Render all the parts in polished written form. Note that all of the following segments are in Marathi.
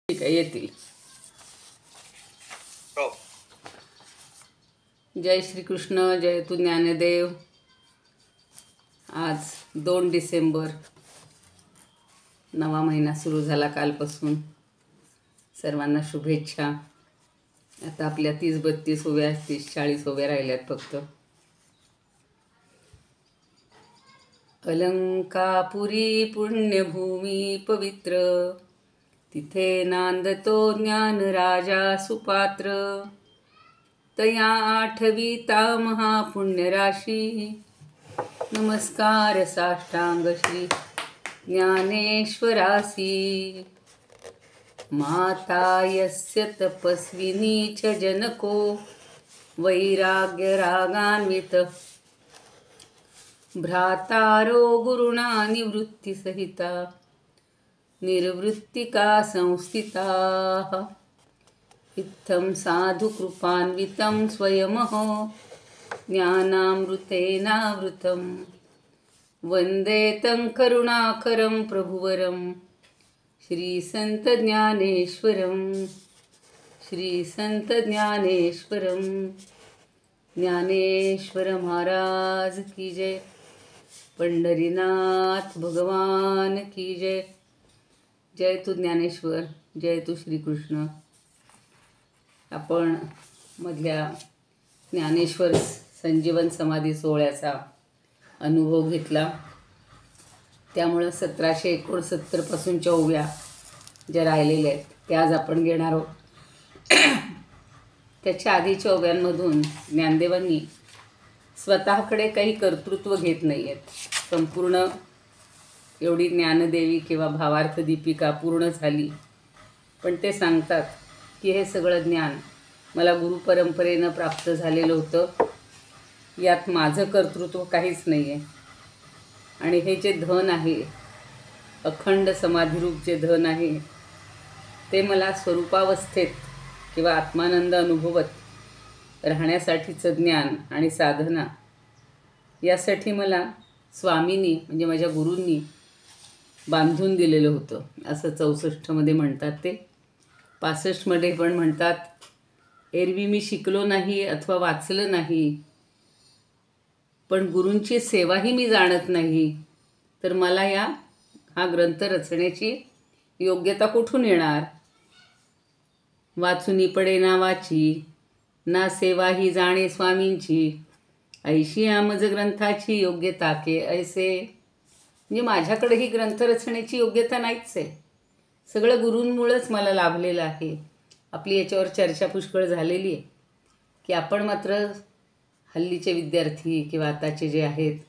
ठीक आहे, येतील. जय श्रीकृष्ण, जय तू ज्ञानदेव. आज 2 डिसेंबर, नवा महिना सुरू झाला कालपासून. सर्वांना शुभेच्छा. आता आपल्या 30-32 ओव्या, 30-40 ओव्या राहिल्यात फक्त. अलंकापुरी पुण्यभूमी पवित्र, तिथे नांदतो ज्ञान राजा सुपात्र. तया आठविता महापुण्यराशी, नमस्कार साष्टांग श्री ज्ञानेश्वरासी. माता यस्य तपस्विनी च जनको, वैराग्य रागान्वित. भ्रातारो गुरुणा निवृत्तिसहिता, निर्वृत्तिका संस्थिताः. इत्थं साधुकृपान्वितं स्वयमहो, ज्ञानामृतेनावृतं. वन्दे तं करुणाकरं प्रभुवरं, श्रीसंतज्ञानेश्वरं. श्रीसंतज्ञानेश्वरं. ज्ञानेश्वर महाराज की जय. पंढरीनाथ भगवान की जय. जय तू ज्ञानेश्वर, जय तू श्रीकृष्ण. आपण मधल्या ज्ञानेश्वर संजीवन समाधी सोहळ्याचा अनुभव घेतला. त्यामुळं 1769 पासूनच्या ओव्या ज्या राहिलेल्या आहेत त्या आज आपण घेणार आहोत. त्याच्या आधीच्या ओव्यांमधून ज्ञानदेवांनी स्वतःकडे काही कर्तृत्व घेत नाही आहेत. संपूर्ण एवढी ज्ञानदेवी किंवा भावार्थ दीपिका पूर्ण झाली, पण ते सांगतात की हे सगळं ज्ञान मला गुरुपरंपरेनं प्राप्त झालेलं होतं. यात माझं कर्तृत्व काहीच नाही आहे. आणि हे जे धन आहे, अखंड समाधिरूप जे धन आहे, ते मला स्वरूपावस्थेत किंवा आत्मानंद अनुभवत राहण्यासाठीचं ज्ञान आणि साधना, यासाठी मला स्वामींनी म्हणजे माझ्या गुरूंनी बांधून दिलेलं होतं, असं 64मध्ये म्हणतात. ते 65मध्ये पण म्हणतात, एरवी मी शिकलो नाही अथवा वाचलं नाही, पण गुरूंची सेवाही मी जाणत नाही, तर मला हा ग्रंथ रचण्याची योग्यता कुठून येणार. वाचुनी पडे ना वाची, ना सेवा ही जाणे स्वामींची. ऐशी आमज ग्रंथाची योग्यता के ऐसे. म्हणजे माझ्याकडे ही ग्रंथ रचण्याची योग्यता नाहीच आहे. सगळं गुरूंमुळंच मला लाभलेलं आहे. आपली याच्यावर चर्चा पुष्कळ झालेली आहे की आपण मात्र हल्लीचे विद्यार्थी किंवा आताचे जे आहेत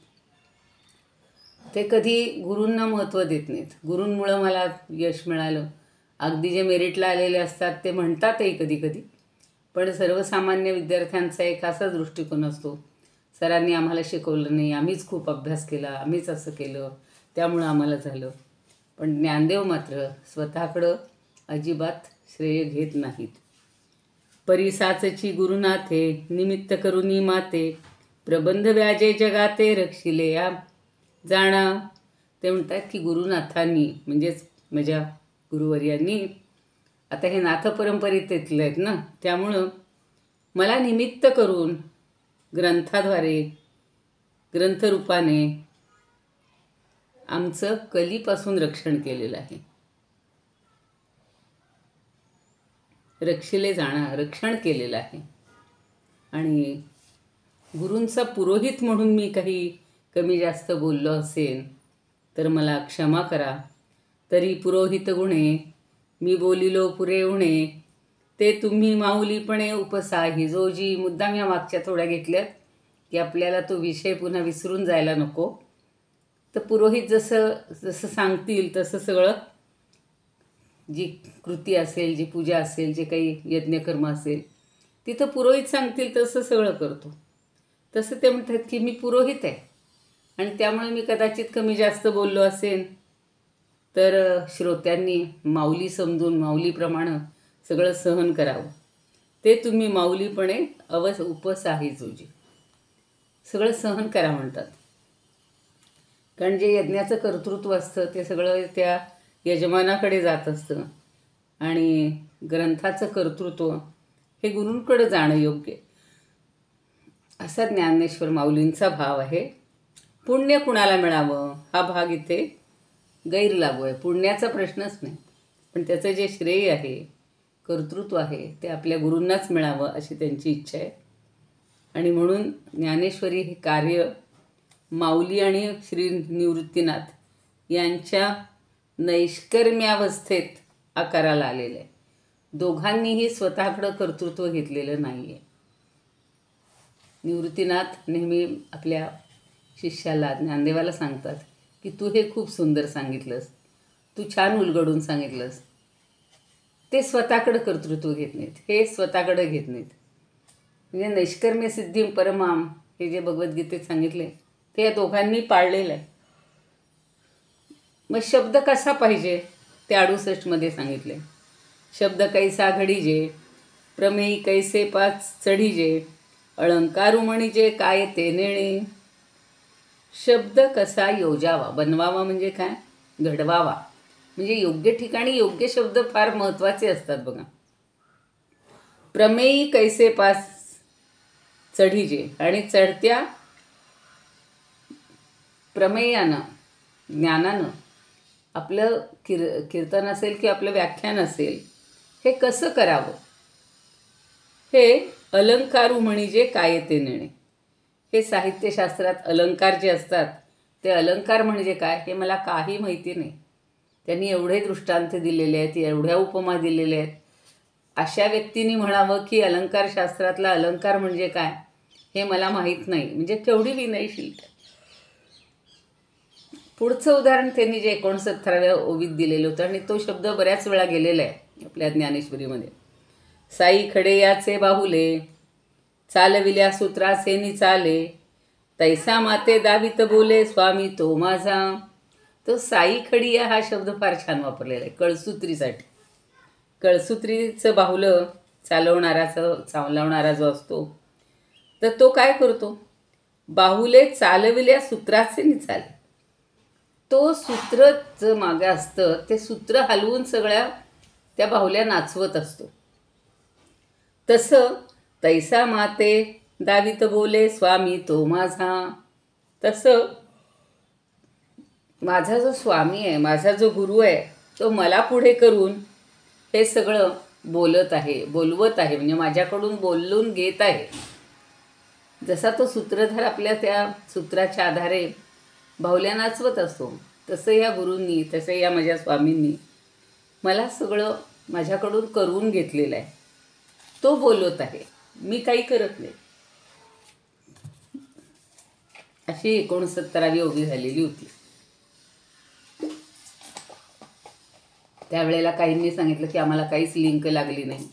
ते कधी गुरूंना महत्त्व देत नाहीत. गुरूंमुळं मला यश मिळालं. अगदी जे मेरिटला आलेले असतात ते म्हणतातही कधी कधी, पण सर्वसामान्य विद्यार्थ्यांचा एक असा दृष्टिकोन असतो, सरांनी आम्हाला शिकवलं नाही, आम्हीच खूप अभ्यास केला, आम्हीच असं केलं, त्यामुळं आम्हाला झालं. पण ज्ञानदेव मात्र स्वतःकडं अजिबात श्रेय घेत नाहीत. परिसाचची गुरुनाथे, निमित्त करुनी माते. प्रबंध व्याजे जगाते, रक्षिले या जाणा. ते म्हणतात की गुरुनाथांनी म्हणजेच माझ्या गुरुवर्यांनी, आता हे नाथ परंपरेतले आहेत ना, त्यामुळं मला निमित्त करून ग्रंथाद्वारे, ग्रंथरूपाने आमचं कलीपासून रक्षण केलेलं आहे. रक्षिले जाणा, रक्षण केलेलं आहे. आणि गुरूंचा पुरोहित म्हणून मी काही कमी जास्त बोललो असेल तर मला क्षमा करा. तरी पुरोहित गुणे मी बोलिलो पुरे उणे, ते तुम्ही माऊलीपणे उपसाही जोजी. मुद्दाम या मागच्या थोड्या घेतल्यात की आपल्याला तो विषय पुन्हा विसरून जायला नको. तर पुरोहित जसं सांगतील तसं सगळं, जी कृती असेल, जी पूजा असेल, जे काही यज्ञकर्म असेल, तिथं पुरोहित सांगतील तसं सगळं करतो. तसं ते म्हणतात की मी पुरोहित आहे आणि त्यामुळे मी कदाचित कमी जास्त बोललो असेल तर श्रोत्यांनी माऊली समजून माऊलीप्रमाणे सगळं सहन करावं. ते तुम्ही माऊलीपणे उपसाही जोजी. सगळं सहन करा म्हणतात. कारण जे यज्ञाचं कर्तृत्व असतं ते सगळं त्या यजमानाकडे जात असतं आणि ग्रंथाचं कर्तृत्व हे गुरूंकडे जाणं योग्य असा ज्ञानेश्वर माऊलींचा भाव आहे. पुण्य कुणाला मिळावं हा भाग इथे गैरलागू आहे. पुण्याचा प्रश्नच नाही, पण त्याचं जे श्रेय आहे, कर्तृत्व आहे, ते आपल्या गुरूंनाच मिळावं अशी त्यांची इच्छा आहे. आणि म्हणून ज्ञानेश्वरी हे कार्य माऊली आणि श्री निवृत्तीनाथ यांच्या नैष्कर्म्यावस्थेत आकाराला आलेलं आहे. दोघांनीही स्वतःकडं कर्तृत्व घेतलेलं नाही आहे. निवृत्तीनाथ नेहमी आपल्या शिष्याला ज्ञानदेवाला सांगतात की तू हे खूप सुंदर सांगितलंस, तू छान उलगडून सांगितलंस. ते स्वतःकडं कर्तृत्व घेत नाहीत, हे स्वतःकडं घेत नाहीत. म्हणजे नैष्कर्म्य सिद्धिं परमाम हे जे भगवद्गीतेत सांगितले ते या दोघांनी पाळलेलं आहे. मग शब्द कसा पाहिजे ते 68 सांगितले. शब्द कैसा घडीजे, प्रमेयी कैसे पाच चढीजे, अलंकारू म्हणीजे काय ते नेणे. शब्द कसा योजावा, बनवावा म्हणजे काय, घडवावा. म्हणजे योग्य ठिकाणी योग्य शब्द फार महत्त्वाचे असतात बघा. प्रमेयी कैसे पास चढीजे, आणि चढत्या प्रमेयानं ज्ञानानं आपलं कीर्तन असेल की आपलं व्याख्यान असेल हे कसं करावं, हे अलंकारू म्हणजे काय ते नेणे. हे साहित्यशास्त्रात अलंकार जे असतात ते अलंकार म्हणजे काय हे मला काही माहिती नाही. त्यांनी एवढे दृष्टांत दिलेले आहेत, एवढ्या उपमा दिलेल्या आहेत. अशा व्यक्तींनी म्हणावं की अलंकारशास्त्रातला अलंकार म्हणजे काय हे मला माहीत नाही, म्हणजे केवढी विनयशील. पुढचं उदाहरण त्यांनी जे 69व्या ओवीत दिलेलं होतं आणि तो शब्द बऱ्याच वेळा गेलेला आहे आपल्या ज्ञानेश्वरीमध्ये. साई खडे याचे बाहुले, चालविल्या सूत्रासे निचाले, तैसा माते दावित बोले स्वामी तो माझा. तो साई खडिया हा शब्द फार छान वापरलेला आहे कळसूत्रीसाठी. कळसूत्रीचं बाहुलं चालवणारा जो असतो तर तो काय करतो, बाहुले चालविल्या सूत्राचे निचाले. तो सूत्र जे मागे असतं ते सूत्र हलवून सगळ्या त्या बाहुल्या नाचवत असतो. तसं तैसा माते दावित बोले स्वामी तो माझा. तसं माझा जो स्वामी आहे, माझा जो गुरु आहे, तो मला पुढे करून हे सगळं बोलत आहे, बोलवत आहे, म्हणजे माझ्याकडून बोलून घेत आहे. जसा तो सूत्रधार आपल्या त्या सूत्राच्या आधारे बाहुल्या नाचवत असतो, तसं या गुरूंनी, तसं या माझ्या स्वामींनी मला सगळं माझ्याकडून करून घेतलेलं आहे. तो बोलवत आहे, मी काही करत नाही. अशी 69वी ओवी झालेली होती. त्यावेळेला काहींनी सांगितलं की आम्हाला काहीच लिंक लागली नाही.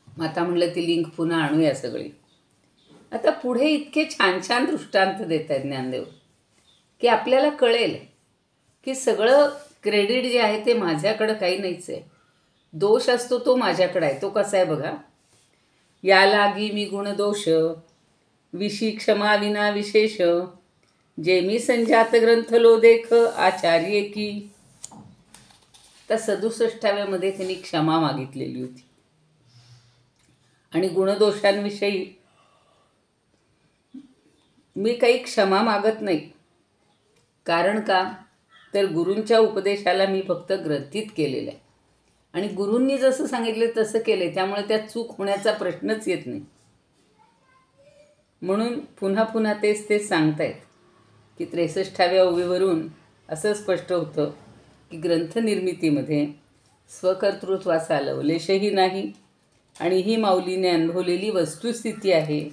मग आता म्हणलं ती लिंक पुन्हा आणूया सगळी. आता पुढे इतके छान छान दृष्टांत देत आहेत ज्ञानदेव की आपल्याला कळेल की सगळं क्रेडिट जे आहे ते माझ्याकडं काही नाहीच आहे. दोष असतो तो माझ्याकडं आहे. तो कसा आहे बघा. या लागी मी गुणदोष, विशी क्षमा विना विशेष, जे मी संजात ग्रंथलो देख आचार्य की. तर 67व्यामध्ये त्यांनी क्षमा मागितलेली होती. आणि गुणदोषांविषयी मी काही क्षमा मागत नाही. कारण का, तर गुरूंच्या उपदेशाला मी फक्त ग्रंथित केलेलं आहे आणि गुरूंनी जसं सांगितलं तसं केलं, त्यामुळे त्यात चूक होण्याचा प्रश्नच येत नाही. म्हणून पुन्हा पुन्हा तेच सांगतायत की 63व्या ओवीवरून असं स्पष्ट होतं की ग्रंथनिर्मितीमध्ये स्वकर्तृत्वाचा लवलेशही नाही आणि ही माऊलीने अनुभवलेली वस्तुस्थिती आहे.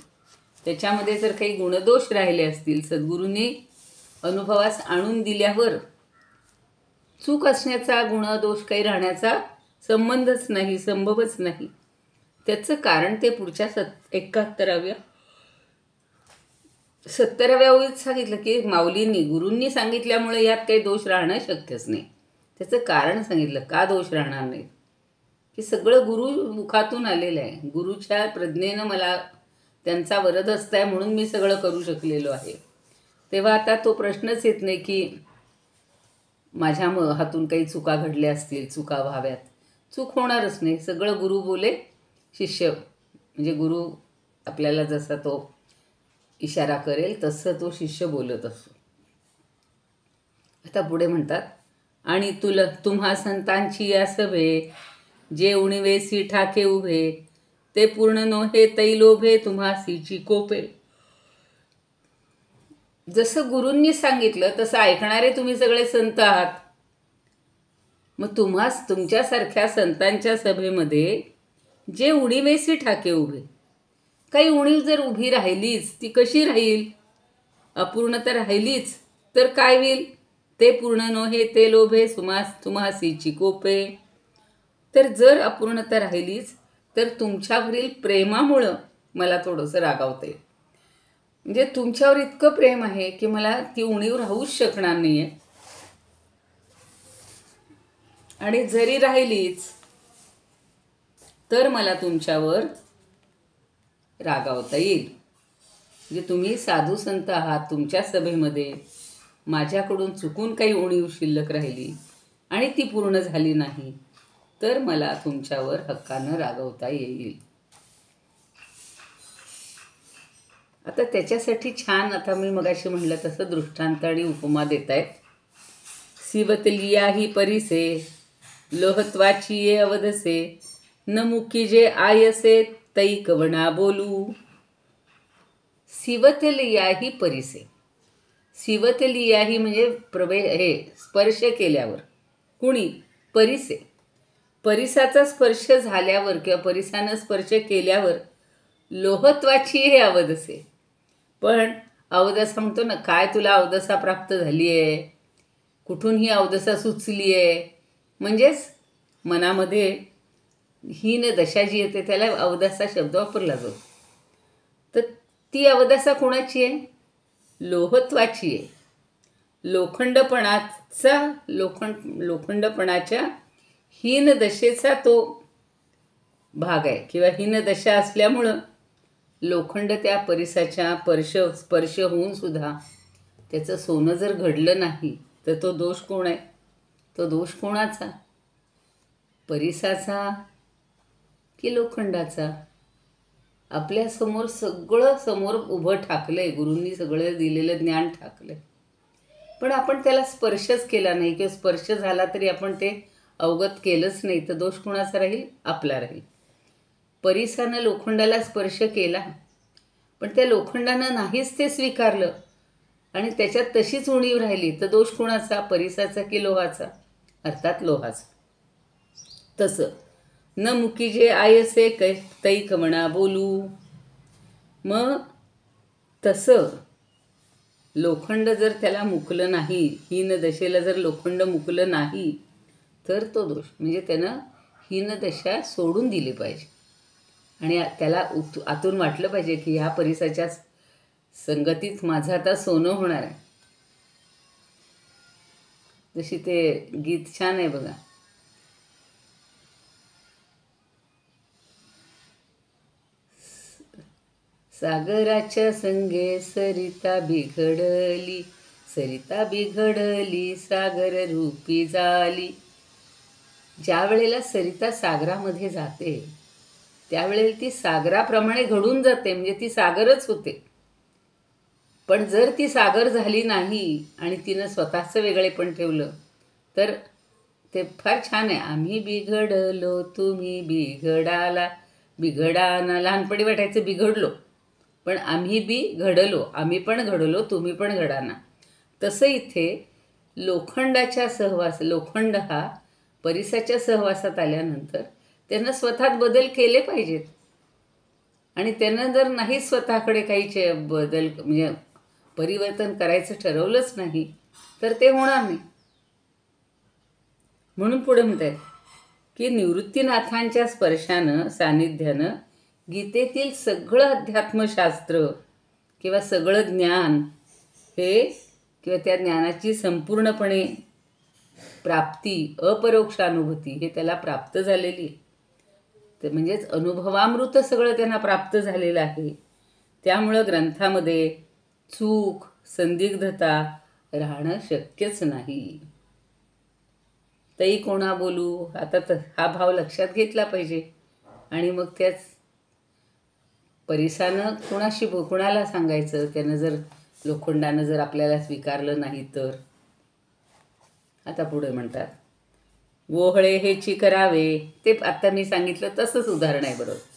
त्याच्यामध्ये जर काही गुणदोष राहिले असतील, सद्गुरूंनी अनुभवास आणून दिल्यावर चूक असण्याचा, गुणदोष काही राहण्याचा संबंधच नाही, संभवच नाही. त्याचं कारण ते पुढच्या 70व्या ओळीत सांगितलं की माऊलींनी, गुरूंनी सांगितल्यामुळे यात काही दोष राहणं शक्यच नाही. त्याचं कारण सांगितलं का दोष राहणार नाही, की सगळं गुरु मुखातून आलेलं आहे. गुरुच्या प्रज्ञेनं मला त्यांचा वरदहस्त आहे म्हणून मी सगळं करू शकलेलो आहे. तेव्हा आता तो प्रश्नच येत नाही की माझ्या हातून काही चुका घडल्या असतील, चुका व्हाव्यात. चूक होणारच नाही. सगळं गुरु बोले शिष्य, म्हणजे गुरु आपल्याला जसा तो इशारा करेल तसं तो शिष्य बोलत असतो. आता पुढे म्हणतात, आणि तुम्हा संतांची या सभे, जे उणिवेसी ठाके उभे, ते पूर्ण नोहे तै लोभे, तुम्हासीची कोपे. जसं गुरूंनी सांगितलं तसं ऐकणारे तुम्ही सगळे संत आहात. मग तुमच्यासारख्या संतांच्या सभेमध्ये जे उणिवेसी ठाके उभे, काही उणीव जर उभी राहिलीच, ती कशी राहील? अपूर्णता राहिलीच तर काय होईल? ते पूर्ण नोहे ते लोभे, तुम्हासीची कोपे. तर जर अपूर्णता राहिलीच तर तुमच्यावरील प्रेमामुळं मला थोडंसं रागावतं आहे. म्हणजे तुमच्यावर इतकं प्रेम आहे की मला ती उणीव राहूच शकणार नाही आहे. आणि जरी राहिलीच तर मला तुमच्यावर रागावता येईल. म्हणजे तुम्ही साधू संत आहात, तुमच्या सभेमध्ये माझ्याकडून चुकून काही उणीव शिल्लक राहिली आणि ती पूर्ण झाली नाही तर मला तुमच्यावर हक्कानं रागवता येईल. आता त्याच्यासाठी छान, आता मी मगाशी म्हणलं तसं दृष्टांत आणि उपमा देत आहेत. सिवतलिया ही परिसे, लोहत्वाची ये अवधसे, न मुकी जे आयसे तै कवणा बोलू. सिवतलिया ही परिसे, सिवतलिया ही म्हणजे स्पर्श केल्यावर. कुणी? परिसे. परिसाचा स्पर्श झाल्यावर किंवा परिसानं स्पर्श केल्यावर लोहत्वाची हे अवधसे. पण अवदसा म्हणतो ना, काय तुला अवदसा प्राप्त झाली आहे, कुठून ही अवदसा सुचली आहे? म्हणजेच मनामध्ये हीन दशा जी येते त्याला अवदसा शब्द वापरला जातो. तर ती अवदसा कोणाची आहे? लोहत्वाची आहे. लोखंडपणाच्या हीन दशेचा तो भाग आहे किंवा हीन दशा असल्यामुळं लोखंड त्या परिसाच्या स्पर्श होऊन सुद्धा त्याचं सोनं जर घडलं नाही तर तो दोष कोण आहे? तो दोष कोणाचा? परिसाचा की लोखंडाचा? आपल्यासमोर सगळं समोर उभं ठाकलंय, गुरूंनी सगळं दिलेलं ज्ञान ठाकलंय, पण आपण त्याला स्पर्शच केला नाही किंवा स्पर्श झाला तरी आपण ते अवगत केलंच नाही, तर दोष कोणाचा राहील? आपला राहील. परिसानं लोखंडाला स्पर्श केला पण त्या लोखंडानं नाहीच ते स्वीकारलं आणि त्याच्यात तशीच उणीव राहिली, तर दोष कोणाचा? परिसाचा की लोहाचा? अर्थात लोहाचा. तसं न मुकी जे आयसे तै कवणा बोलू. मग तसं लोखंड जर त्याला मुकलं नाही, हीन दशेला जर लोखंड मुकलं नाही तर तो दोष. म्हणजे त्यानं हीन दशा सोडून दिली पाहिजे आणि त्याला आतून वाटलं पाहिजे की ह्या परिसाच्या संगतीत माझं आता सोनं होणार आहे. जशी ते गीत छान आहे बघा, सागराच्या संगे सरिता बिघडली, सरिता बिघडली सागर रूपी झाली. ज्या वेळेला सरिता सागरामध्ये जाते त्यावेळेला ती सागराप्रमाणे घडून जाते, म्हणजे ती सागरच होते. पण जर ती सागर झाली नाही आणि तिनं स्वतःचं वेगळेपण ठेवलं तर ते फार छान आहे. आम्ही बिघडलो तुम्ही बिघडाला, बिघडाना. लहानपणी वाटायचं बिघडलो, पण आम्ही घडलो, आम्ही पण घडलो तुम्ही पण घडाना. तसं इथे लोखंडाच्या लोखंड हा परिसाच्या सहवासात आल्यानंतर त्यानं स्वतःत बदल केले पाहिजेत आणि त्यानं जर नाही स्वतःकडे काही बदल म्हणजे परिवर्तन करायचं ठरवलंच नाही तर ते होणार नाही. म्हणून पुढे म्हणतात की निवृत्तीनाथांच्या स्पर्शानं, सान्निध्यानं गीतेतील सगळं अध्यात्मशास्त्र किंवा सगळं ज्ञान हे किंवा त्या ज्ञानाची संपूर्णपणे प्राप्ती, अपरोक्षानुभूती हे त्याला प्राप्त झालेली आहे. ते म्हणजेच अनुभवामृत सगळं त्यांना प्राप्त झालेलं आहे. त्यामुळं ग्रंथामध्ये चूक, संदिग्धता राहणं शक्यच नाही. तई कोणा बोलू, आता हा भाव लक्षात घेतला पाहिजे. आणि मग त्याच परिसानं कुणाला सांगायचं. त्यानं जर लोखंडानं जर आपल्याला स्वीकारलं नाही तर. आता पुढे म्हणतात, वोहळे हेची करावे. ते आत्ता मी सांगितलं तसंच उदाहरण आहे बरोबर.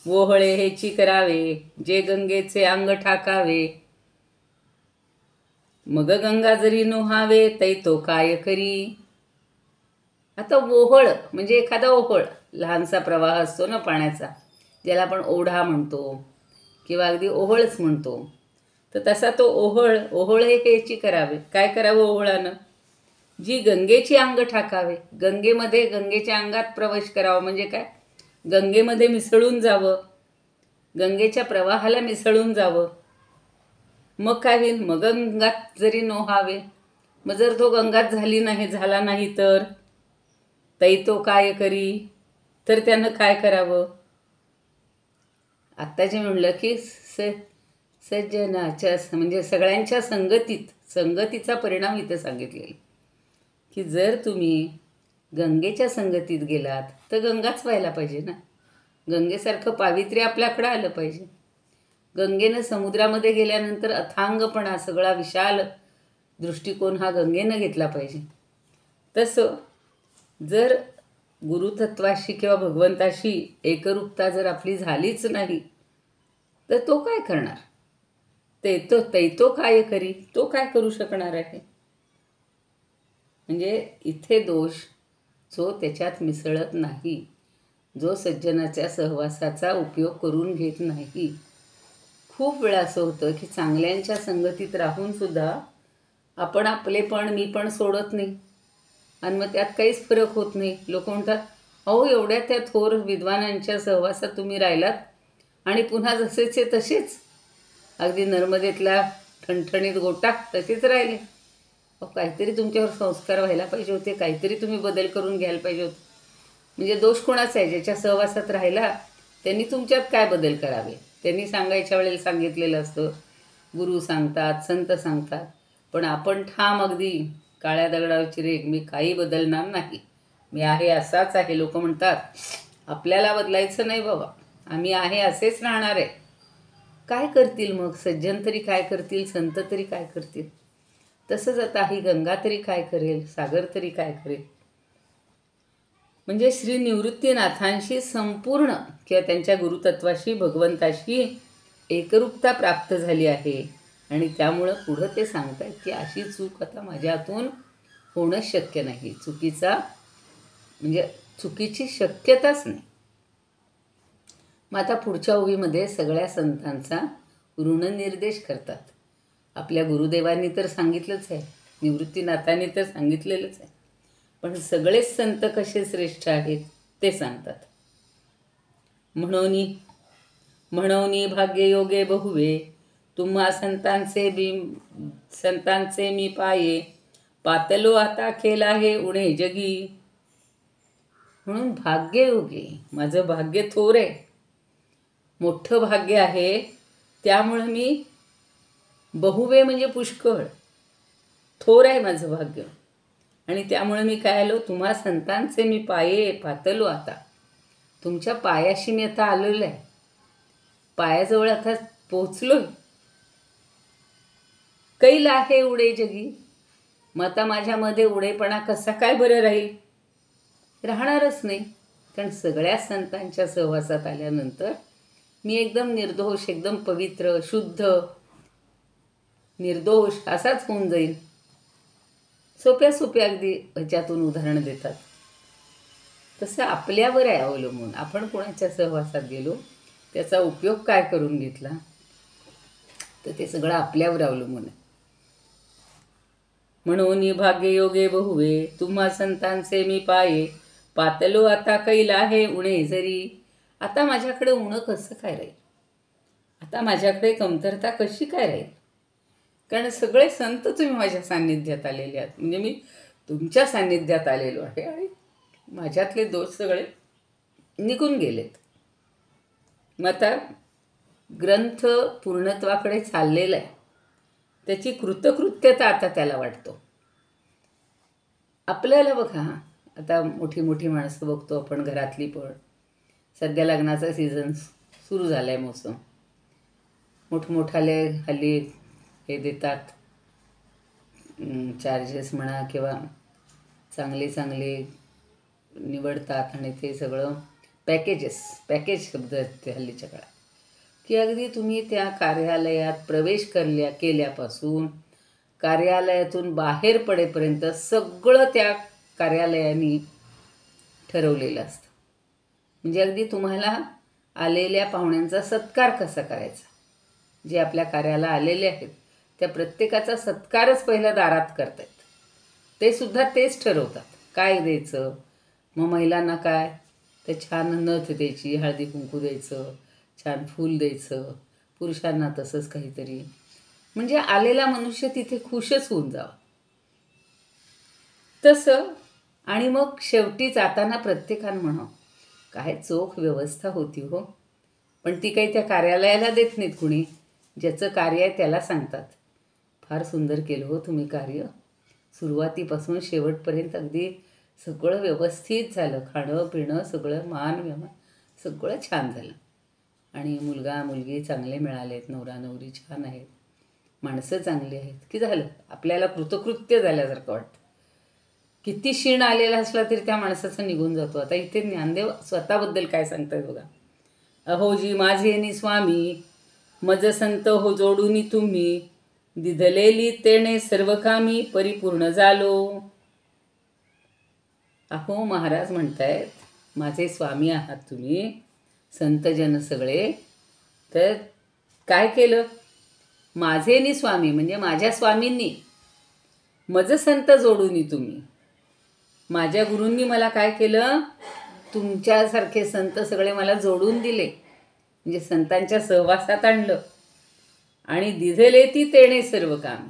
वोहळे हेची करावे, जे गंगेचे अंग ठाकावे. मग गंगा जरी नुहावे, तै तो काय करी. आता ओहळ म्हणजे एखादा ओहळ, लहानसा प्रवाह असतो ना पाण्याचा, ज्याला आपण ओढा म्हणतो किंवा अगदी ओहळच म्हणतो. तर तसा तो ओहळ हेची करावे. काय करावं ओहळानं? जी गंगेची अंग ठाकावे. गंगेच्या अंगात प्रवेश करावा. म्हणजे काय? गंगेमध्ये मिसळून जावं, गंगेच्या प्रवाहाला मिसळून जावं. मग काय होईल? मग गंगात जरी नोहावे. मग जर तो गंगात झाला नाही तर तै तो काय करी. तर त्यानं काय करावं? आत्ता जे म्हणलं की सज्जनाच्या म्हणजे सगळ्यांच्या संगतीचा परिणाम इथं सांगितलेला की जर तुम्ही गंगेच्या संगतीत गेलात तर गंगाच व्हायला पाहिजे ना. गंगेसारखं पावित्र्य आपल्याकडं आलं पाहिजे. गंगेनं समुद्रामध्ये गेल्यानंतर अथांगपणा, सगळा विशाल दृष्टिकोन हा गंगेनं घेतला पाहिजे. तसं जर गुरुतत्वाशी किंवा भगवंताशी एकरूपता जर आपली झालीच नाही तर तो काय करणार? तै तो काय करी. तो काय करू शकणार आहे? म्हणजे इथे दोष जो त्याच्यात मिसळत नाही, जो सज्जनाच्या सहवासाचा उपयोग करून घेत नाही. खूप वेळा असं होतं की चांगल्यांच्या संगतीत राहून सुद्धा आपण आपलेपण मीपण सोडत नाही आणि मग त्यात काहीच फरक होत नाही. लोक म्हणतात, अहो एवढ्या त्या थोर विद्वानांच्या सहवासात तुम्ही राहिलात आणि पुन्हा जसेचे तसेच अगदी नर्मदेतला ठणठणीत गोटा तसेच राहिले. अहो काहीतरी तुमच्यावर संस्कार व्हायला पाहिजे होते, काहीतरी तुम्ही बदल करून घ्यायला पाहिजे होते. म्हणजे दोष कोणाचा आहे? ज्याच्या सहवासात राहिला त्यांनी तुमच्यात काय बदल करावे. त्यांनी सांगायच्या वेळेला सांगितलेलं असतं, गुरु सांगतात, संत सांगतात. पण आपण ठाम अगदी काळ्या दगडावरची रेघ, मी काही बदलणार नाही, मी आहे असाच आहे. लोक म्हणतात आपल्याला बदलायचं नाही बाबा, आम्ही आहे असेच राहणार आहे. काय करतील मग? सज्जन तरी काय करतील, संत तरी काय करतील? तसंच आता ही गंगा तरी काय करेल, सागर तरी काय करेल. म्हणजे श्री निवृत्तीनाथांशी संपूर्ण किंवा त्यांच्या गुरुतत्वाशी, भगवंताशी एकरूपता प्राप्त झाली आहे. आणि त्यामुळं पुढं ते सांगतात की अशी चूक आता माझ्या हातून होणं शक्य नाही. चुकीची शक्यताच नाही. मग आता पुढच्या ओवीमध्ये सगळ्या संतांचा ऋणनिर्देश करतात. आपल्या गुरुदेवांनी तर सांगितलंच आहे, निवृत्तीनाथांनी तर सांगितलेलंच आहे, पण सगळेच संत कसे श्रेष्ठ आहेत ते सांगतात. म्हणोनी भाग्ययोगे बहुवे, तुम्हा संतांचे मी पाये, पातलो आता केला हे उणे जगी. म्हणून भाग्ययोगे, माझं भाग्य थोर आहे, मोठं भाग्य आहे. त्यामुळं मी बहुवे म्हणजे पुष्कळ, थोर आहे माझं भाग्य. आणि त्यामुळे मी काय आलो, तुम्हा संतांचे मी पाये पातलो आता. तुमच्या पायाशी मी आता आलेलो आहे, पायाजवळ आता पोचलोय. कैल आहे उडे जगी. मग आता माझ्यामध्ये उडेपणा कसा काय बरं राहील? राहणारच नाही. कारण सगळ्या संतांच्या सहवासात आल्यानंतर मी एकदम निर्दोष, एकदम पवित्र, शुद्ध, निर्दोष असाच होऊन जाईल. सोप्या अगदी ह्याच्यातून उदाहरण देतात. तसं आपल्यावर आहे अवलंबून. आपण कोणाच्या सहवासात गेलो, त्याचा उपयोग काय करून घेतला, तर ते सगळं आपल्यावर अवलंबून आहे. म्हणून भाग्ययोगे बहुवे, तुम्हा संतांचे मी पाये, पातलो आता कैल आहे उणे जरी. आता माझ्याकडे उणं कसं काय राहील? आता माझ्याकडे कमतरता कशी काय राहील? कारण सगळे संत तुम्ही माझ्या सान्निध्यात आलेले आहात. म्हणजे मी तुमच्या सान्निध्यात आलेलो आहे आणि माझ्यातले दोष सगळे निघून गेलेत. मग आता ग्रंथ पूर्णत्वाकडे चाललेला आहे, त्याची कृतकृत्यता आता त्याला वाटतो. आपल्याला बघा, आता मोठी मोठी माणसं बघतो आपण घरातली, पण सध्या लग्नाचा सीझन सुरू झाला आहे, मोसम. मोठमोठाले हल्ली हे देतात, चार्जेस म्हणा किंवा चांगले चांगले निवडतात आणि ते सगळं पॅकेज शब्द आहेत ते हल्लीच्या काळात, की अगदी तुम्ही त्या कार्यालयात प्रवेश केल्यापासून कार्यालयातून बाहेर पडेपर्यंत सगळं त्या कार्यालयाने ठरवलेलं असतं. म्हणजे अगदी तुम्हाला आलेल्या पाहुण्यांचा सत्कार कसा करायचा, जे आपल्या कार्याला आलेले आहेत त्या प्रत्येकाचा सत्कारच पहिल्या दारात करतायत. ते सुद्धा तेच ठरवतात काय द्यायचं. मग महिलांना काय, ते छान नथ द्यायची, हळदी कुंकू द्यायचं, छान फूल द्यायचं. पुरुषांना तसंच काहीतरी, म्हणजे आलेला मनुष्य तिथे खुशच होऊन जावा तसं. आणि मग शेवटी जाताना प्रत्येकानं म्हणावं, काय चोख व्यवस्था होती हो. पण ती काही त्या कार्यालयाला देत नाहीत कुणी. ज्याचं कार्य आहे त्याला सांगतात, फार सुंदर केलं हो तुम्ही कार्य, सुरुवातीपासून शेवटपर्यंत अगदी सगळं व्यवस्थित झालं, खाणं पिणं सगळं, मान व्यवहार सगळं छान झालं, आणि मुलगा मुलगी चांगले मिळालेत, नवरा नवरी छान आहेत, माणसं चांगली आहेत, की झालं आपल्याला कृतकृत्य झाल्यासारखं वाटतं. किती क्षीण आलेला असला तरी त्या माणसाचा निघून जातो. आता इथे ज्ञानदेव स्वतःबद्दल काय सांगतात बघा. अहोजी माझे स्वामी, मज संत हो जोडूनी तुम्ही, दिधलेली तेणे सर्व कामी परिपूर्ण झालो. अहो महाराज म्हणतायत, माझे स्वामी आहात तुम्ही, संतजन सगळे, तर काय केलं, माझे स्वामी म्हणजे माझ्या स्वामींनी, मज संत जोडूनी तुम्ही, माझ्या गुरूंनी मला काय केलं, तुमच्यासारखे संत सगळे मला जोडून दिले, म्हणजे संतांच्या सहवासात आणलं. आणि दिधलेती तेणे सर्व कामी,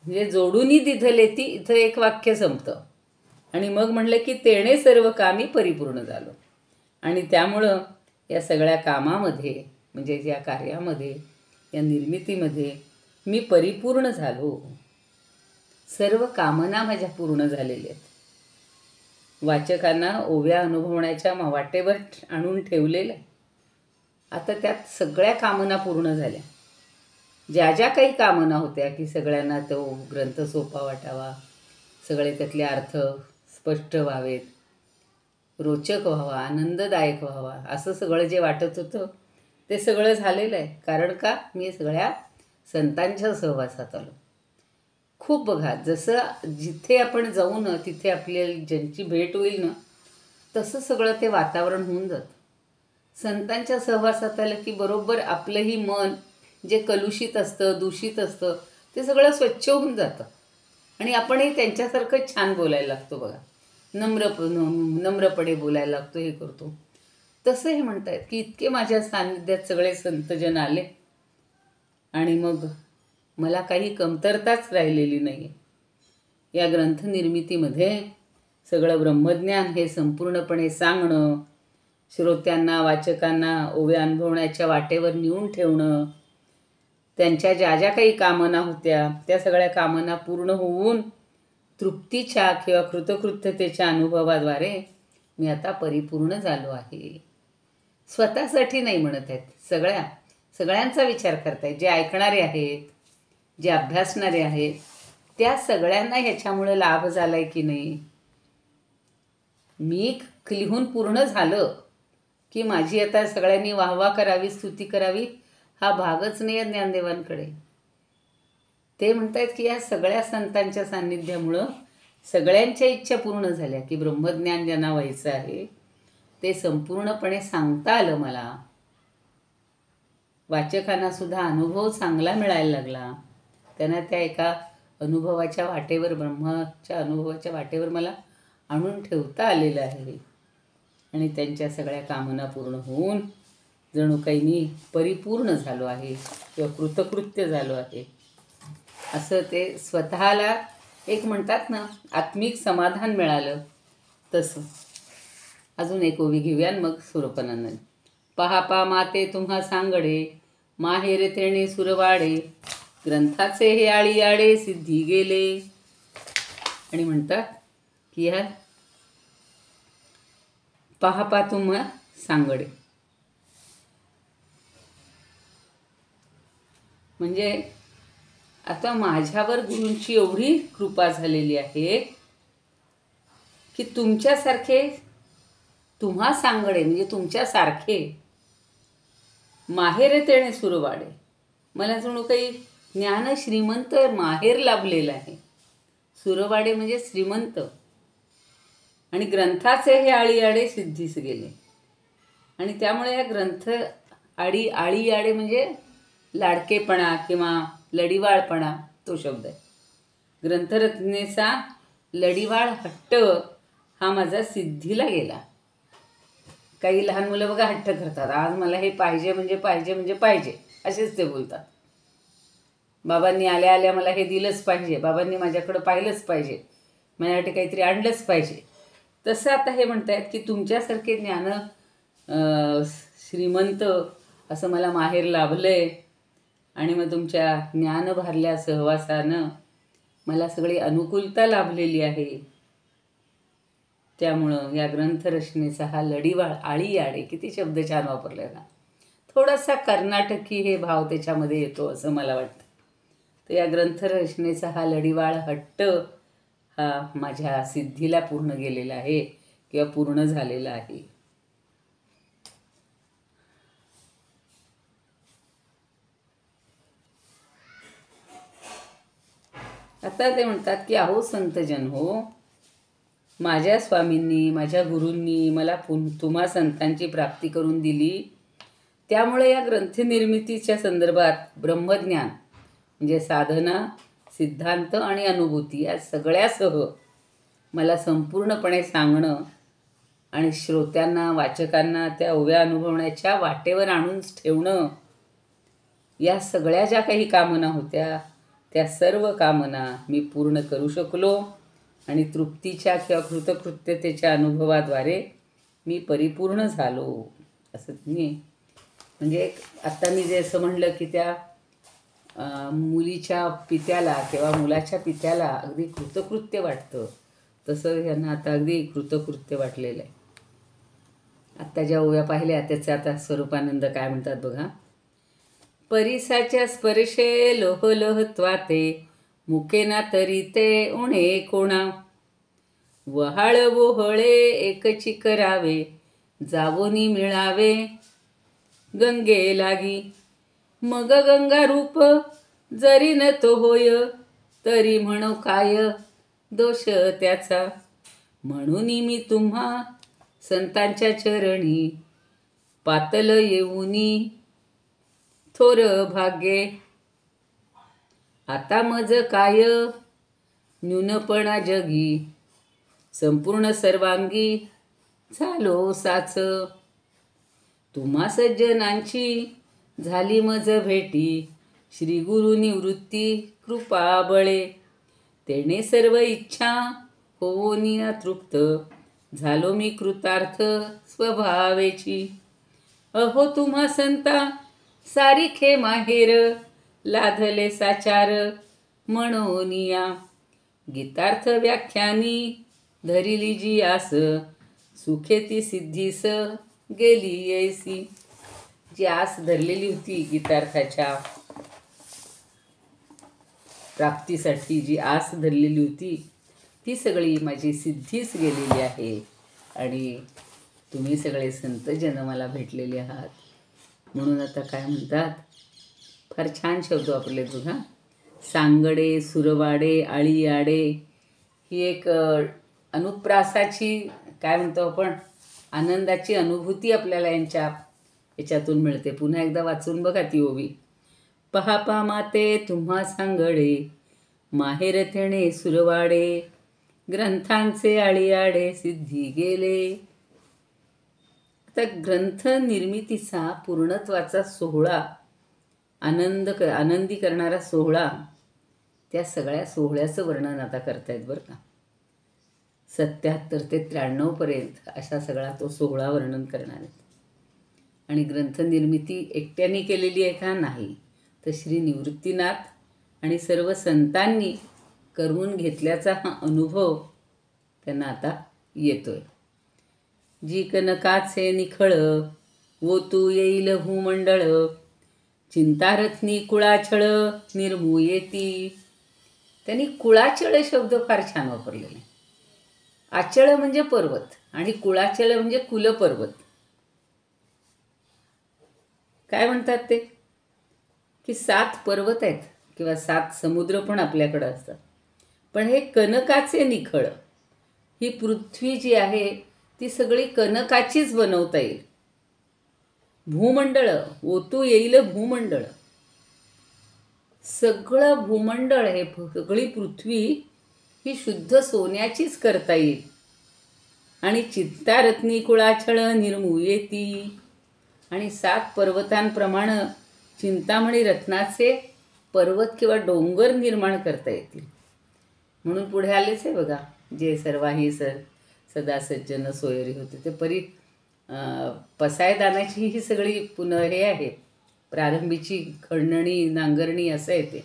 म्हणजे जोडूनही दिधलेती, इथं एक वाक्य संपतं. आणि मग म्हणलं की तेणे सर्व कामी परिपूर्ण झालो. आणि त्यामुळं या सगळ्या कामामध्ये, म्हणजे या कार्यामध्ये, या निर्मितीमध्ये मी परिपूर्ण झालो. सर्व कामना माझ्या पूर्ण झालेल्या आहेत. वाचकांना ओव्या अनुभवण्याच्या वाटेवर आणून ठेवलेलं आहे. आता त्यात सगळ्या कामना पूर्ण झाल्या. ज्या ज्या काही कामना होत्या की सगळ्यांना तो ग्रंथ सोपा वाटावा, सगळे त्यातले अर्थ स्पष्ट व्हावेत, रोचक व्हावा, आनंददायक व्हावा, असं सगळं जे वाटत होतं ते सगळं झालेलं आहे. कारण का, मी सगळ्या संतांच्या सहवासात आलो. खूप बघा, जसं जिथे आपण जाऊ ना तिथे आपल्याला ज्यांची भेट होईल ना, तसं सगळं ते वातावरण होऊन जातं. संतांच्या सहवासात आलं की बरोबर आपलंही मन जे कलुषित असतं, दूषित असतं, ते सगळं स्वच्छ होऊन जातं. आणि आपणही त्यांच्यासारखं छान बोलायला लागतो बघा, नम्रपणे बोलायला लागतो, हे करतो. तसं हे म्हणतायत की इतके माझ्या सान्निध्यात सगळे संतजन आले आणि मग मला काही कमतरताच राहिलेली नाही. या ग्रंथनिर्मितीमध्ये सगळं ब्रह्मज्ञान हे संपूर्णपणे सांगणं, श्रोत्यांना वाचकांना ओव्या अनुभवण्याच्या वाटेवर नेऊन ठेवणं, त्यांच्या ज्या ज्या काही कामना होत्या त्या सगळ्या कामना पूर्ण होऊन तृप्तीच्या किंवा कृतकृत्यतेच्या अनुभवाद्वारे मी आता परिपूर्ण झालो आहे. स्वतःसाठी नाही म्हणत आहेत, सगळ्यांचा विचार करतायत. जे ऐकणारे आहेत, जे अभ्यासणारे आहेत, त्या सगळ्यांना ह्याच्यामुळे लाभ झाला आहे की नाही. मी लिहून पूर्ण झालं की माझी आता सगळ्यांनी वाहवा करावी, स्तुती करावी, हा भागच नाही आहे ज्ञानदेवांकडे. ते म्हणतायत की या सगळ्या संतांच्या सान्निध्यामुळं सगळ्यांच्या इच्छा पूर्ण झाल्या, की ब्रह्मज्ञान ज्यांना व्हायचं आहे ते संपूर्णपणे सांगता आलं मला. वाचकांना सुद्धा अनुभव चांगला मिळायला लागला. त्यांना त्या एका अनुभवाच्या वाटेवर, ब्रह्माच्या अनुभवाच्या वाटेवर मला आणून ठेवता आलेलं आहे. आणि त्यांच्या सगळ्या कामना पूर्ण होऊन जणू काही मी परिपूर्ण झालो आहे किंवा कृतकृत्य झालो आहे, असं ते स्वतःला एक म्हणतात ना, आत्मिक समाधान मिळालं तसं. अजून एक ओवी घेऊया मग सुरपनंदन. पहा माते तुम्हा सांगडे, माहेर तेणे सुरवाडे, ग्रंथाचे हे आळी आडे सिद्धी गेले. आणि म्हणतात की ह्या पहा तुम्हा सांगडे. म्हणजे आता माझ्यावर गुरूंची एवढी कृपा झालेली आहे की तुमच्यासारखे तुम्हा सांगडे म्हणजे तुमच्यासारखे माहेर तेणे सुरवाडे. मला जणू काही ज्ञान श्रीमंत माहेर लाभलेलं आहे. सुरवाडे म्हणजे श्रीमंत. आणि ग्रंथाचे हे आळीआडे सिद्धीस गेले. आणि त्यामुळे या ग्रंथ आळीआडे म्हणजे लाडकेपणा किंवा लढीवाळपणा तो शब्द आहे. ग्रंथरत्नेचा लढीवाळ हट्ट हा माझा सिद्धीला गेला. काही लहान मुलं बघा हट्ट करतात, आज मला हे पाहिजे म्हणजे पाहिजे म्हणजे पाहिजे असेच ते बोलतात. बाबांनी आल्या आल्या मला हे दिलंच पाहिजे, बाबांनी माझ्याकडं पाहिलंच पाहिजे, माझ्यासाठी काहीतरी आणलंच पाहिजे. तसं आता हे म्हणतायत की तुमच्यासारखे ज्ञान श्रीमंत असं मला माहेर लाभलं आहे. आणि मग तुमच्या ज्ञान भारल्या सहवासानं मला सगळी अनुकूलता लाभलेली आहे. त्यामुळं या ग्रंथरचनेचा हा लढीवाळ आळीआडे किती शब्द छान वापरले ना. थोडासा कर्नाटकी हे भाव त्याच्यामध्ये येतो असं मला वाटतं. तर या ग्रंथरचनेचा हा लढीवाळ हट्ट हा माझ्या सिद्धीला पूर्ण गेलेला आहे किंवा पूर्ण झालेला आहे. आता ते म्हणतात की अहो संतजन हो, माझ्या स्वामींनी माझ्या गुरूंनी मला तुम्हा संतांची प्राप्ती करून दिली. त्यामुळे या ग्रंथनिर्मितीच्या संदर्भात ब्रह्मज्ञान म्हणजे साधना, सिद्धांत आणि अनुभूती या सगळ्यासह मला संपूर्णपणे सांगणं आणि श्रोत्यांना वाचकांना त्या ओव्या अनुभवण्याच्या वाटेवर आणून ठेवणं, या सगळ्या ज्या काही कामना होत्या त्या सर्व कामना मी पूर्ण करू शकलो. आणि तृप्तीच्या किंवा कृतकृत्यतेच्या अनुभवाद्वारे मी परिपूर्ण झालो असं मी म्हणजे आत्ता मी जे असं म्हणलं की त्या मुलीच्या पित्याला किंवा मुलाच्या पित्याला अगदी कृतकृत्य वाटतं, तसं यांना आता अगदी कृतकृत्य वाटलेलं आहे. आत्ता ज्या ओव्या पाहिल्या त्याचे आता स्वरूपानंद काय म्हणतात बघा. परिसाच्या स्पर्शे लोह लोहत्वाते मुकेना तरी ते उणे कोणा. वहाळ वोहळे एकची करावे जावोनी मिळावे गंगे लागी. मग गंगा रूप जरी न तो होय तरी म्हणो काय दोष त्याचा. म्हणून मी तुम्हा संतांच्या चरणी पातल येऊनी थोर भाग्ये. आता मज काय न्यूनपणा जगी संपूर्ण सर्वांगी झालो साच. तुम्हा सज्जनांची झाली मज भेटी श्री गुरु निवृत्ती कृपा बळे. तेने सर्व इच्छा होऊनी तृप्त झालो मी कृतार्थ स्वभावेची. अहो तुम्हा संता सारिखे माहेर लाधले साचार म्हणोनिया. गीतार्थ व्याख्यानी धरिली जी आस सुखेती सिद्धीस गेली येसी. जी आस धरलेली होती गीतार्थाच्या प्राप्तीसाठी, जी आस धरलेली होती ती सगळी माझी सिद्धीच गेलेली आहे. आणि तुम्ही सगळे संतजन मला भेटलेले आहात. म्हणून आता काय म्हणतात, फार छान शब्द वापरलेत बघा. सांगडे, सुरवाडे, आळीआडे ही एक अनुप्रासाची काय म्हणतो आपण आनंदाची अनुभूती आपल्याला याच्यातून मिळते. पुन्हा एकदा वाचून बघा ती ओवी. पहा माते तुम्हा सांगडे माहेर तेणे सुरवाडे ग्रंथांचे आळीआडे सिद्धी गेले. आता ग्रंथ निर्मितीचा पूर्णत्वाचा सोहळा, आनंदी करणारा सोहळा, त्या सगळ्या सोहळ्याचं वर्णन आता करतायत बरं का. 77 ते 93 पर्यंत असा सगळा तो सोहळा वर्णन करणार आहेत. आणि ग्रंथनिर्मिती एकट्याने केलेली आहे का? नाही, तर श्री निवृत्तीनाथ आणि सर्व संतांनी करून घेतल्याचा हा अनुभव त्यांना आता येतोय. जी कनकाचे निखळ वो तू येईल भूमंडळ, चिंतारत्नी कुळाछळ निर्मूयेती. त्यांनी कुळाचळ शब्द फार छान वापरलेला. आचळ म्हणजे पर्वत आणि कुळाचळ म्हणजे कुलपर्वत. काय म्हणतात ते की 7 पर्वत आहेत किंवा 7 समुद्र पण आपल्याकडं असतात, पण हे कनकाचे निखळ, ही पृथ्वी जी आहे ती सगळी कनकाचीच बनवता येईल. भूमंडळ ओतू येईल भूमंडळ, सगळं भूमंडळ हे सगळी पृथ्वी ही शुद्ध सोन्याचीच करता येईल. आणि चित्तारत्नी कुळाछळ निर्मूयेती, आणि 7 पर्वतांप्रमाणे चिंतामणी रत्नाचे पर्वत किंवा डोंगर निर्माण करता येतील. म्हणून पुढे आलेच आहे बघा, जे सर्वाही सदा सज्जन सोयरी होते ते परी पसायदानाची ही सगळी हे आहे, प्रारंभीची खणणी नांगरणी असं आहे ते.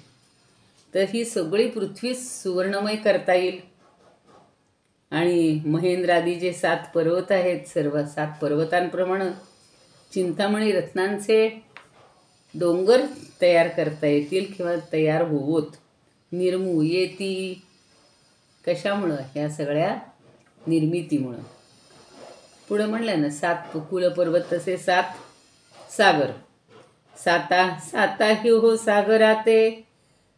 तर ही सगळी पृथ्वी सुवर्णमय करता येईल. आणि महेंद्रादी जे 7 पर्वत आहेत, सर्व 7 पर्वतांप्रमाणे चिंतामणी रत्नांचे डोंगर तयार करता येतील किंवा तयार होवोत. निर्मूयेती, कशामुळं? ह्या सगळ्या निर्मितीमुळं. पुढं म्हणलं ना 7 कुलपर्वत तसे 7 सागर. साता हि हो सागराते,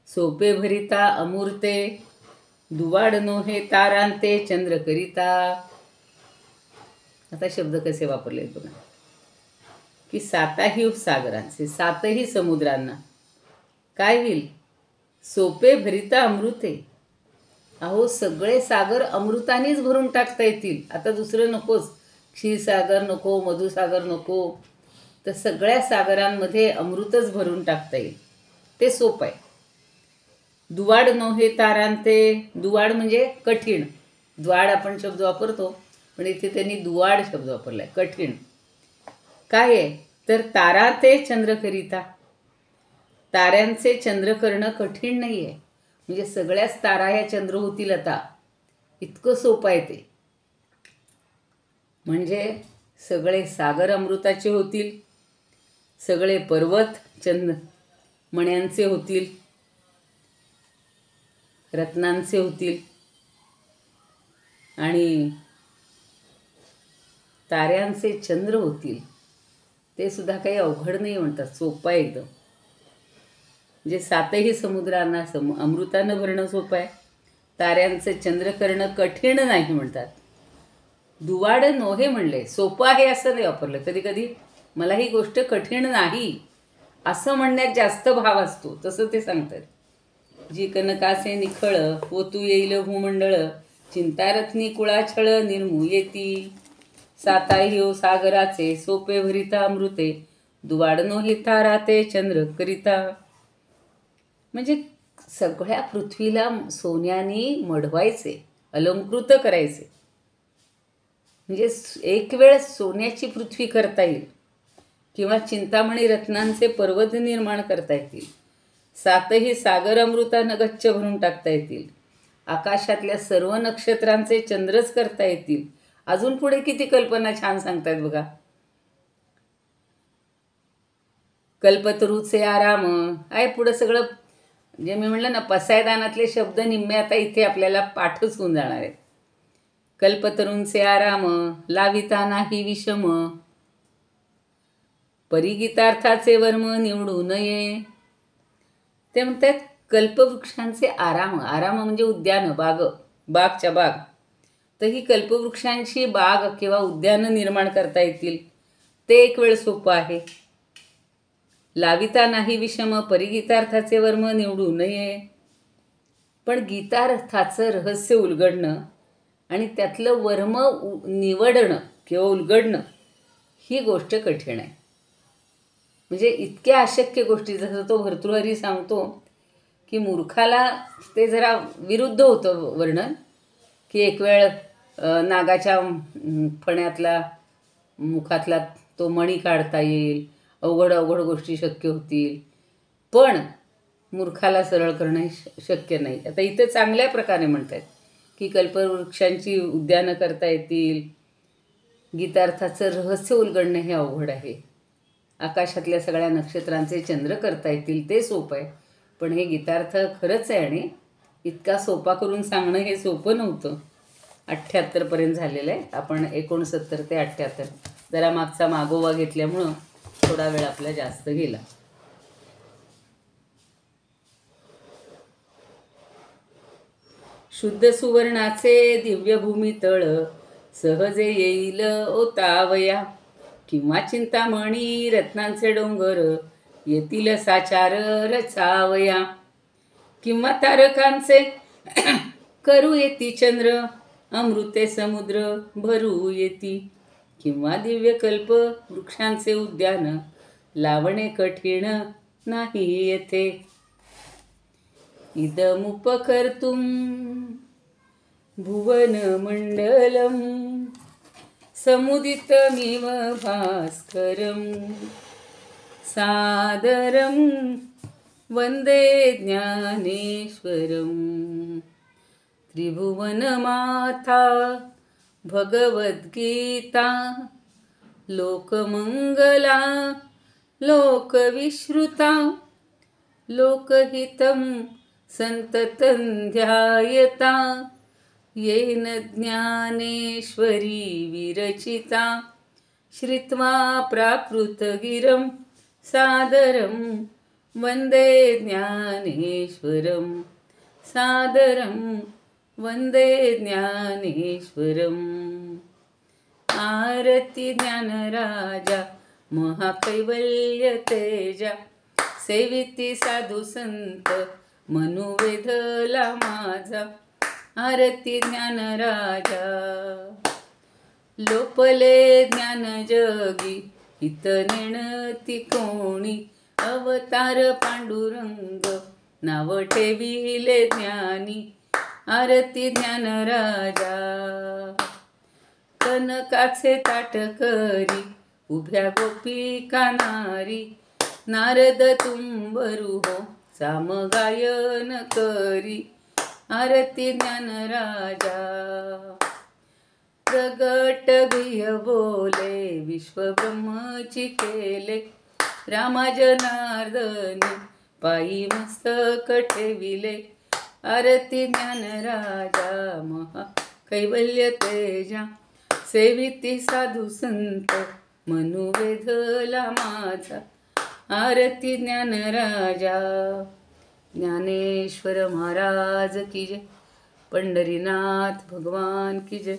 सोपे भरिता अमूर्ते, दुवाड नोहे तारांते चंद्र करिता. आता शब्द कसे वापरले बघा की 7ही सागरांचे, 7ही समुद्रांना काय होईल? सोपे भरिता अमृते. अहो सगळे सागर अमृतानेच भरून टाकता येतील. आता दुसरं नकोच, क्षीरसागर नको, मधुसागर नको, तर सगळ्या सागरांमध्ये अमृतच भरून टाकता येईल. ते सोपं आहे. दुवाड नोहे तारांते, दुवाड म्हणजे कठीण. द्वाड आपण शब्द वापरतो, पण इथे त्यांनी दुवाड शब्द वापरलाय, कठीण. काय आहे तर तारा ते चंद्र करिता, ताऱ्यांचे चंद्र करणं कठीण नाही आहे. म्हणजे सगळ्याच तारा ह्या चंद्र होतील आता, इतकं सोपं आहे ते. म्हणजे सगळे सागर अमृताचे होतील, सगळे पर्वत मण्यांचे होतील, रत्नांचे होतील, आणि ताऱ्यांचे चंद्र होतील. ते सुद्धा काही अवघड नाही म्हणतात, सोपं आहे एकदम. म्हणजे 7ही समुद्रांना अमृतानं भरणं सोपं आहे, ताऱ्यांचं चंद्र करणं कठीण नाही म्हणतात. दुवाड नोहे म्हणले, सोपं आहे असं नाही वापरलं. कधी कधी मला ही गोष्ट कठीण नाही असं म्हणण्यात जास्त भाव असतो, तसं ते सांगतात. जी कनकाचे निखळ ओतू येईल भूमंडळ, चिंतारत्नी कुळाछळ निर्मूयेती. 7ही हो सागराचे, सोपे भरिता अमृते, दुवाड नोहे ताराते चंद्र करिता. म्हणजे सगळ्या पृथ्वीला सोन्याने मढवायचे, अलंकृत करायचे. म्हणजे एक वेळ सोन्याची पृथ्वी करता येईल किंवा चिंतामणी रत्नांचे पर्वत निर्माण करता येतील. 7ही सागर अमृतानं गच्च भरून टाकता येतील. आकाशातल्या सर्व नक्षत्रांचे चंद्रच करता येतील. अजून पुढे किती कल्पना छान सांगतायत बघा. कल्पतरूचे आराम आहे पुढं सगळं. जे मी म्हणलं ना, पसायदानातले शब्द निम्मे आता इथे आपल्याला पाठच होऊन जाणार आहेत. कल्पतरूंचे आराम, लाविता नाही विषम, परिगीतार्थाचे वर्म निवडू नये. ते म्हणतात कल्पवृक्षांचे आराम. आराम म्हणजे उद्यान, बागच्या बाग. तर ही कल्पवृक्षांची बाग किंवा उद्यानं निर्माण करता येतील. ते एक वेळ सोपं आहे. लाविता नाही विषम, परिगीतार्थाचे वर्म निवडू नये. पण गीतार्थाचं रहस्य उलगडणं आणि त्यातलं वर्म निवडणं किंवा उलगडणं ही गोष्ट कठीण आहे. म्हणजे इतक्या अशक्य गोष्टी, जसं तो भर्तृहरी सांगतो की मूर्खाला ते जरा विरुद्ध होतं वर्णन, की एक वेळ नागाच्या फण्यातला मुखातला तो मणी काढता येईल, अवघड गोष्टी शक्य होतील. पण मूर्खाला सरळ करणं हे शक्य नाही. आता इथं चांगल्या प्रकारे म्हणत आहेत की कल्पवृक्षांची उद्यानं करता येतील, गीतार्थाचं रहस्य उलगडणं हे अवघड आहे, आकाशातल्या सगळ्या नक्षत्रांचे चंद्र करता येतील ते सोपं आहे, पण हे गीतार्थ खरंच आहे आणि इतका सोपा करून सांगणं हे सोपं नव्हतं. 78पर्यंत झालेलं आहे. आपण 69 ते 78 जरा मागचा मागोवा घेतल्यामुळं थोडा वेळ आपला जास्त गेला. शुद्ध सुवर्णाचे दिव्य भूमितळ सहजे येईल ओतावया, किंवा चिंतामणी रत्नांचे डोंगर येतील साचार रचावया, किंवा तारकांचे करू येती चंद्र अमृते समुद्र भरू येती, किंवा दिव्यकल्प वृक्षांचे उद्यान लावणे कठीण नाही येथे. इदमुपकर्तुं भुवनमण्डलं समुदितमिव भास्करं सादरं वन्दे ज्ञानेश्वरं. त्रिभुवनमाता भगवद्गीता लोकमंगला लोकविश्रुता लोकहितं संततं ध्यायता येन ज्ञानेश्वरी विरचिता. श्रुत्वा प्राकृतगिरं सादरं वन्दे ज्ञानेश्वरं सादरं वन्दे ज्ञानेश्वरम्. आरती ज्ञानराजा महाकैवल्य तेजा सेविती साधू संत मनुवेधला माझा. आरती ज्ञानराजा लोपले ज्ञान जगी हित नेणती कोणी. अवतार पांडुरंग नाव ठेविले ज्ञानी. आरती ज्ञानराजा कनकाचे ताट करी उभ्या गोपिका नारी. नारद तुंबरू हो सामगायन करी. आरती ज्ञानराजा प्रगट गुह्य बोले विश्वब्रह्मची केले. रामा जनार्दनी पायी मस्तक ठेविले. आरती ज्ञानराजा महा कैवल्य तेजा सेविती साधू संत मनुवेधला माझा. आरती ज्ञानराजा. ज्ञानेश्वर महाराज की जय. पंढरीनाथ भगवान की जय.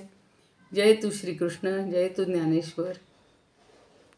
जय तू श्रीकृष्ण, जय तू ज्ञानेश्वर.